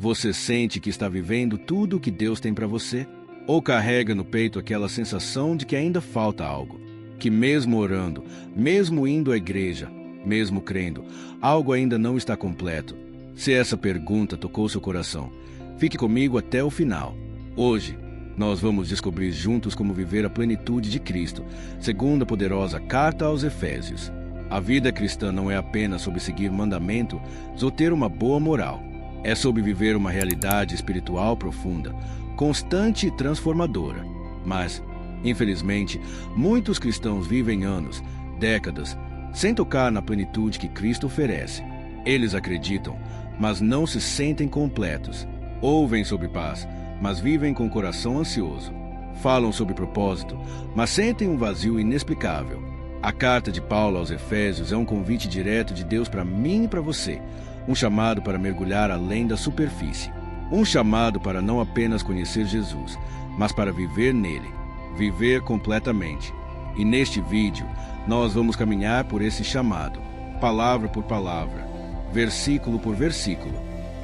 Você sente que está vivendo tudo o que Deus tem para você? Ou carrega no peito aquela sensação de que ainda falta algo? Que mesmo orando, mesmo indo à igreja, mesmo crendo, algo ainda não está completo? Se essa pergunta tocou seu coração, fique comigo até o final. Hoje, nós vamos descobrir juntos como viver a plenitude de Cristo, segundo a poderosa carta aos Efésios. A vida cristã não é apenas sobre seguir mandamentos ou ter uma boa moral. É sobre viver uma realidade espiritual profunda, constante e transformadora. Mas, infelizmente, muitos cristãos vivem anos, décadas, sem tocar na plenitude que Cristo oferece. Eles acreditam, mas não se sentem completos. Ouvem sobre paz, mas vivem com o coração ansioso. Falam sobre propósito, mas sentem um vazio inexplicável. A carta de Paulo aos Efésios é um convite direto de Deus para mim e para você. Um chamado para mergulhar além da superfície. Um chamado para não apenas conhecer Jesus, mas para viver nele. Viver completamente. E neste vídeo, nós vamos caminhar por esse chamado, palavra por palavra, versículo por versículo,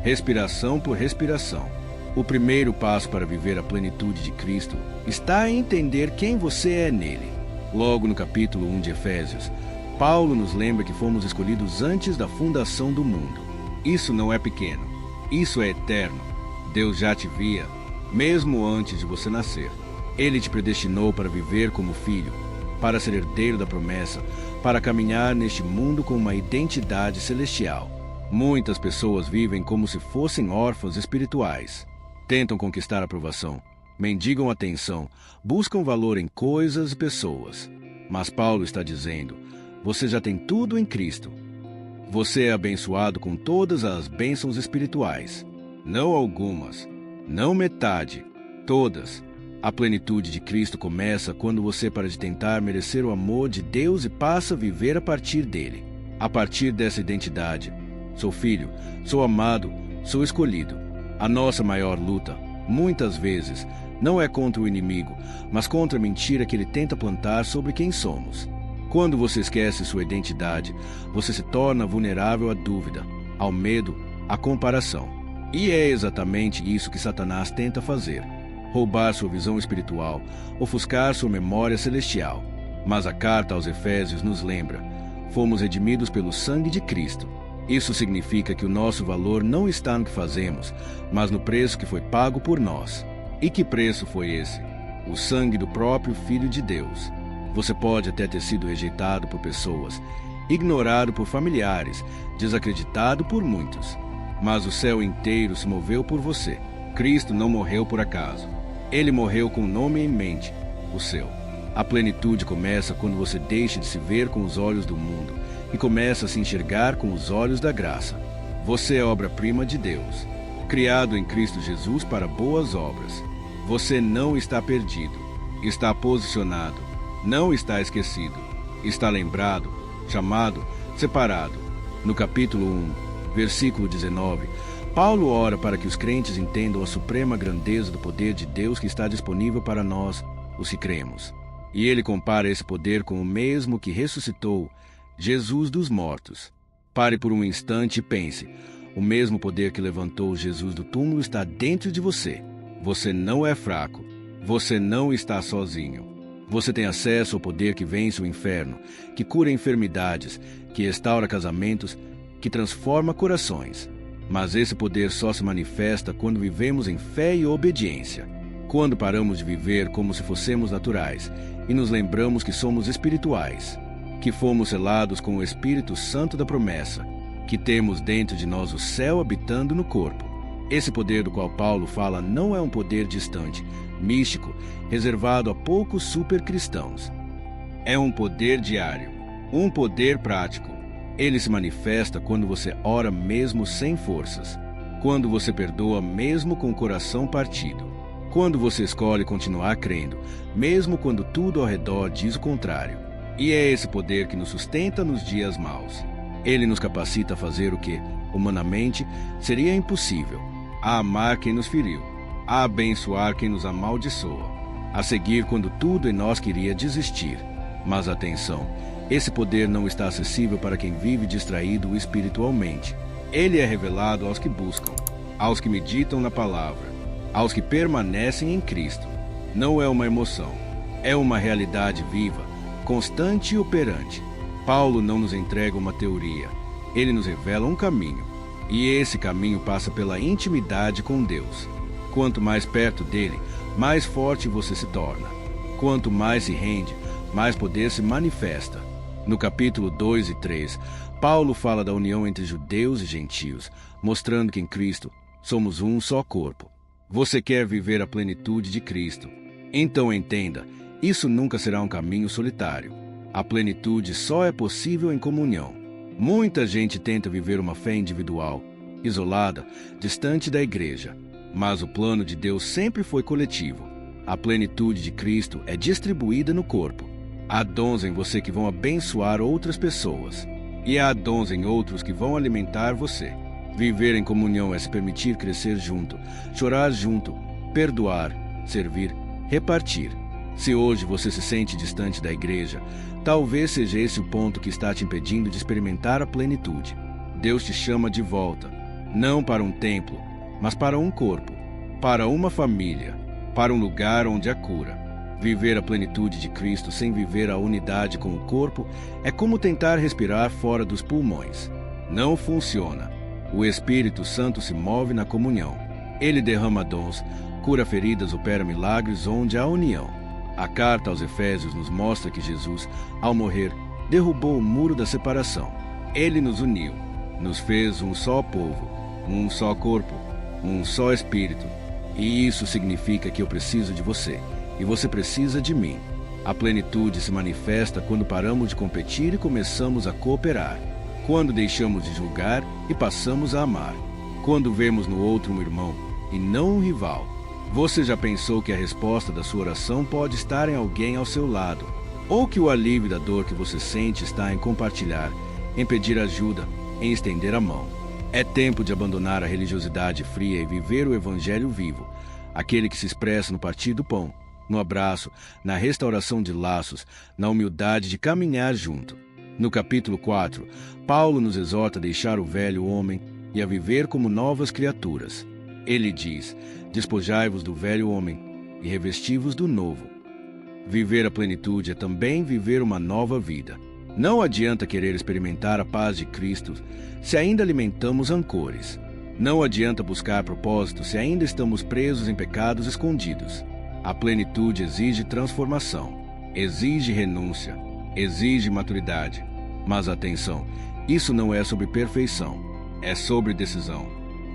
respiração por respiração. O primeiro passo para viver a plenitude de Cristo está em entender quem você é nele. Logo no capítulo 1 de Efésios, Paulo nos lembra que fomos escolhidos antes da fundação do mundo. Isso não é pequeno, isso é eterno. Deus já te via, mesmo antes de você nascer. Ele te predestinou para viver como filho, para ser herdeiro da promessa, para caminhar neste mundo com uma identidade celestial. Muitas pessoas vivem como se fossem órfãos espirituais. Tentam conquistar aprovação, mendigam atenção, buscam valor em coisas e pessoas. Mas Paulo está dizendo, você já tem tudo em Cristo. Você é abençoado com todas as bênçãos espirituais. Não algumas, não metade, todas. A plenitude de Cristo começa quando você para de tentar merecer o amor de Deus e passa a viver a partir dele. A partir dessa identidade, sou filho, sou amado, sou escolhido. A nossa maior luta, muitas vezes, não é contra o inimigo, mas contra a mentira que ele tenta plantar sobre quem somos. Quando você esquece sua identidade, você se torna vulnerável à dúvida, ao medo, à comparação. E é exatamente isso que Satanás tenta fazer. Roubar sua visão espiritual, ofuscar sua memória celestial. Mas a carta aos Efésios nos lembra, fomos redimidos pelo sangue de Cristo. Isso significa que o nosso valor não está no que fazemos, mas no preço que foi pago por nós. E que preço foi esse? O sangue do próprio Filho de Deus. Você pode até ter sido rejeitado por pessoas, ignorado por familiares, desacreditado por muitos. Mas o céu inteiro se moveu por você. Cristo não morreu por acaso. Ele morreu com o nome em mente, o seu. A plenitude começa quando você deixa de se ver com os olhos do mundo e começa a se enxergar com os olhos da graça. Você é obra-prima de Deus, criado em Cristo Jesus para boas obras. Você não está perdido, está posicionado, não está esquecido, está lembrado, chamado, separado. No capítulo 1, versículo 19, Paulo ora para que os crentes entendam a suprema grandeza do poder de Deus que está disponível para nós, os que cremos. E ele compara esse poder com o mesmo que ressuscitou Jesus dos mortos. Pare por um instante e pense, o mesmo poder que levantou Jesus do túmulo está dentro de você. Você não é fraco, você não está sozinho. Você tem acesso ao poder que vence o inferno, que cura enfermidades, que restaura casamentos, que transforma corações. Mas esse poder só se manifesta quando vivemos em fé e obediência. Quando paramos de viver como se fossemos naturais e nos lembramos que somos espirituais, que fomos selados com o Espírito Santo da promessa, que temos dentro de nós o céu habitando no corpo. Esse poder do qual Paulo fala não é um poder distante, místico, reservado a poucos supercristãos. É um poder diário, um poder prático. Ele se manifesta quando você ora mesmo sem forças, quando você perdoa mesmo com o coração partido, quando você escolhe continuar crendo, mesmo quando tudo ao redor diz o contrário. E é esse poder que nos sustenta nos dias maus. Ele nos capacita a fazer o que, humanamente, seria impossível: a amar quem nos feriu, a abençoar quem nos amaldiçoa, a seguir quando tudo em nós queria desistir. Mas atenção, esse poder não está acessível para quem vive distraído espiritualmente. Ele é revelado aos que buscam. aos que meditam na palavra, aos que permanecem em Cristo. Não é uma emoção, é uma realidade viva, constante e operante. Paulo não nos entrega uma teoria, ele nos revela um caminho. E esse caminho passa pela intimidade com Deus. Quanto mais perto dele, mais forte você se torna. Quanto mais se rende, mais poder se manifesta. No capítulo 2 e 3, Paulo fala da união entre judeus e gentios, mostrando que em Cristo somos um só corpo. Você quer viver a plenitude de Cristo? Então entenda, isso nunca será um caminho solitário. A plenitude só é possível em comunhão. Muita gente tenta viver uma fé individual, isolada, distante da igreja. Mas o plano de Deus sempre foi coletivo. A plenitude de Cristo é distribuída no corpo. Há dons em você que vão abençoar outras pessoas. E há dons em outros que vão alimentar você. Viver em comunhão é se permitir crescer junto, chorar junto, perdoar, servir, repartir. Se hoje você se sente distante da igreja, talvez seja esse o ponto que está te impedindo de experimentar a plenitude. Deus te chama de volta, não para um templo, mas para um corpo, para uma família, para um lugar onde há cura. Viver a plenitude de Cristo sem viver a unidade com o corpo é como tentar respirar fora dos pulmões. Não funciona. O Espírito Santo se move na comunhão. Ele derrama dons, cura feridas, opera milagres onde há união. A carta aos Efésios nos mostra que Jesus, ao morrer, derrubou o muro da separação. Ele nos uniu, nos fez um só povo, um só corpo, um só espírito. E isso significa que eu preciso de você, e você precisa de mim. A plenitude se manifesta quando paramos de competir e começamos a cooperar. Quando deixamos de julgar e passamos a amar. Quando vemos no outro um irmão e não um rival. Você já pensou que a resposta da sua oração pode estar em alguém ao seu lado? Ou que o alívio da dor que você sente está em compartilhar, em pedir ajuda, em estender a mão? É tempo de abandonar a religiosidade fria e viver o evangelho vivo, aquele que se expressa no partir do pão, no abraço, na restauração de laços, na humildade de caminhar junto. No capítulo 4, Paulo nos exorta a deixar o velho homem e a viver como novas criaturas. Ele diz: despojai-vos do velho homem e revesti-vos do novo. Viver a plenitude é também viver uma nova vida. Não adianta querer experimentar a paz de Cristo se ainda alimentamos rancores. Não adianta buscar propósito se ainda estamos presos em pecados escondidos. A plenitude exige transformação, exige renúncia, exige maturidade. Mas atenção, isso não é sobre perfeição, é sobre decisão.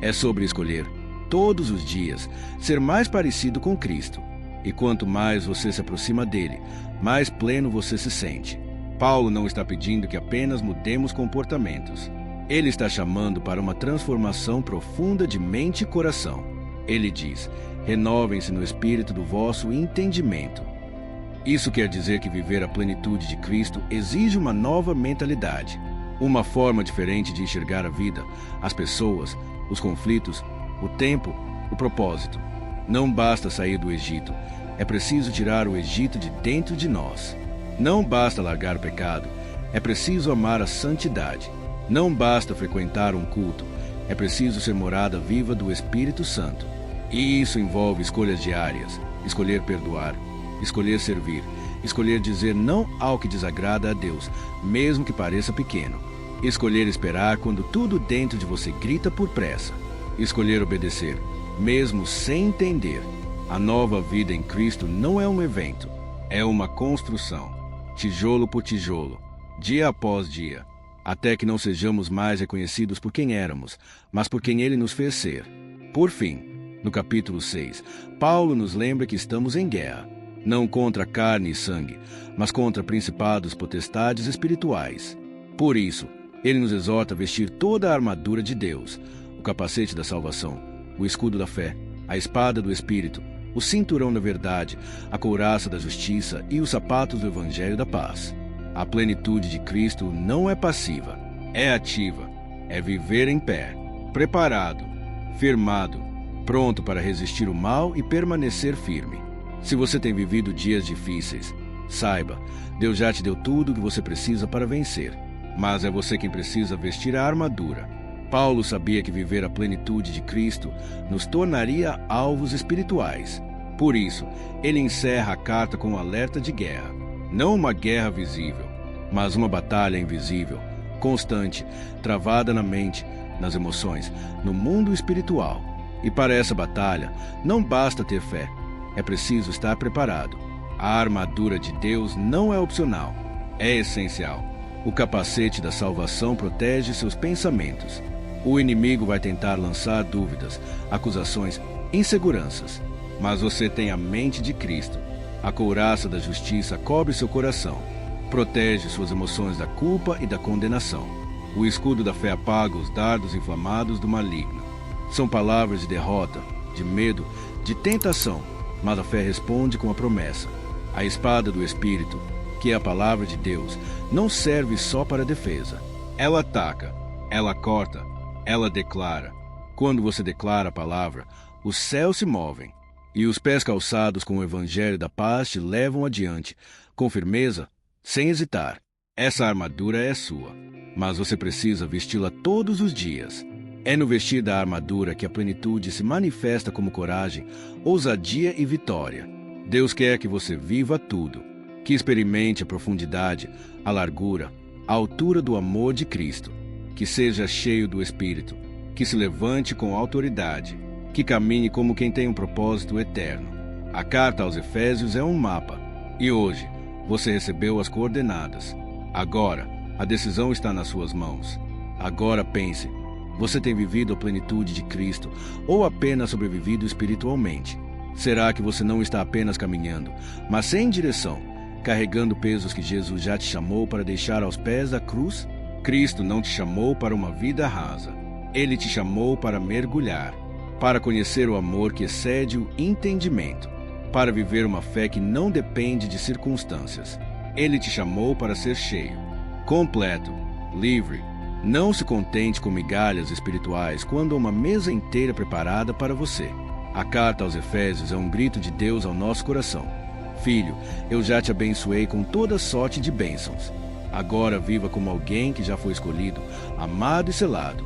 É sobre escolher, todos os dias, ser mais parecido com Cristo. E quanto mais você se aproxima dele, mais pleno você se sente. Paulo não está pedindo que apenas mudemos comportamentos. Ele está chamando para uma transformação profunda de mente e coração. Ele diz: renovem-se no espírito do vosso entendimento. Isso quer dizer que viver a plenitude de Cristo exige uma nova mentalidade, uma forma diferente de enxergar a vida, as pessoas, os conflitos, o tempo, o propósito. Não basta sair do Egito, é preciso tirar o Egito de dentro de nós. Não basta largar o pecado, é preciso amar a santidade. Não basta frequentar um culto, é preciso ser morada viva do Espírito Santo. E isso envolve escolhas diárias, escolher perdoar, escolher servir, escolher dizer não ao que desagrada a Deus, mesmo que pareça pequeno. Escolher esperar quando tudo dentro de você grita por pressa. Escolher obedecer, mesmo sem entender. A nova vida em Cristo não é um evento, é uma construção. Tijolo por tijolo, dia após dia, até que não sejamos mais reconhecidos por quem éramos, mas por quem Ele nos fez ser. Por fim, no capítulo 6, Paulo nos lembra que estamos em guerra, não contra carne e sangue, mas contra principados, potestades espirituais. Por isso, ele nos exorta a vestir toda a armadura de Deus, o capacete da salvação, o escudo da fé, a espada do Espírito, o cinturão da verdade, a couraça da justiça e os sapatos do evangelho da paz. A plenitude de Cristo não é passiva, é ativa, é viver em pé, preparado, firmado, pronto para resistir o mal e permanecer firme. Se você tem vivido dias difíceis, saiba, Deus já te deu tudo o que você precisa para vencer. Mas é você quem precisa vestir a armadura. Paulo sabia que viver a plenitude de Cristo nos tornaria alvos espirituais. Por isso, ele encerra a carta com um alerta de guerra. Não uma guerra visível, mas uma batalha invisível, constante, travada na mente, nas emoções, no mundo espiritual. E para essa batalha, não basta ter fé, é preciso estar preparado. A armadura de Deus não é opcional, é essencial. O capacete da salvação protege seus pensamentos. O inimigo vai tentar lançar dúvidas, acusações, inseguranças. Mas você tem a mente de Cristo. A couraça da justiça cobre seu coração. Protege suas emoções da culpa e da condenação. O escudo da fé apaga os dardos inflamados do maligno. São palavras de derrota, de medo, de tentação, mas a fé responde com a promessa. A espada do Espírito, que é a palavra de Deus, não serve só para defesa. Ela ataca, ela corta, ela declara. Quando você declara a palavra, os céus se movem, e os pés calçados com o evangelho da paz te levam adiante, com firmeza, sem hesitar. Essa armadura é sua, mas você precisa vesti-la todos os dias. É no vestir da armadura que a plenitude se manifesta como coragem, ousadia e vitória. Deus quer que você viva tudo, que experimente a profundidade, a largura, a altura do amor de Cristo, que seja cheio do Espírito, que se levante com autoridade, que caminhe como quem tem um propósito eterno. A carta aos Efésios é um mapa, e hoje você recebeu as coordenadas. Agora, a decisão está nas suas mãos. Agora pense, você tem vivido a plenitude de Cristo ou apenas sobrevivido espiritualmente? Será que você não está apenas caminhando, mas sem direção, carregando pesos que Jesus já te chamou para deixar aos pés da cruz? Cristo não te chamou para uma vida rasa. Ele te chamou para mergulhar, para conhecer o amor que excede o entendimento, para viver uma fé que não depende de circunstâncias. Ele te chamou para ser cheio, completo, livre. Não se contente com migalhas espirituais quando há uma mesa inteira preparada para você. A carta aos Efésios é um grito de Deus ao nosso coração. Filho, eu já te abençoei com toda sorte de bênçãos. Agora viva como alguém que já foi escolhido, amado e selado.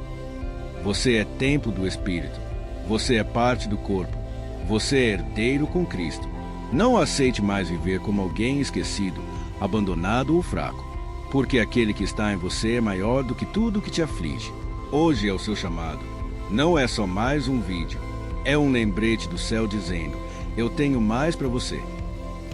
Você é templo do Espírito. Você é parte do corpo. Você é herdeiro com Cristo. Não aceite mais viver como alguém esquecido, abandonado ou fraco, porque aquele que está em você é maior do que tudo que te aflige. Hoje é o seu chamado. Não é só mais um vídeo. É um lembrete do céu dizendo, eu tenho mais para você.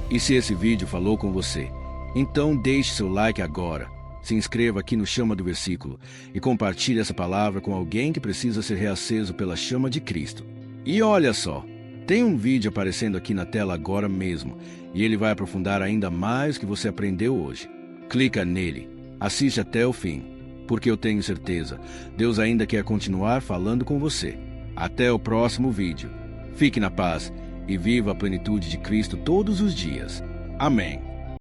E se esse vídeo falou com você, então deixe seu like agora, se inscreva aqui no Chama do Versículo e compartilhe essa palavra com alguém que precisa ser reaceso pela chama de Cristo. E olha só, tem um vídeo aparecendo aqui na tela agora mesmo, e ele vai aprofundar ainda mais o que você aprendeu hoje. Clica nele, assiste até o fim, porque eu tenho certeza, Deus ainda quer continuar falando com você. Até o próximo vídeo. Fique na paz e viva a plenitude de Cristo todos os dias. Amém.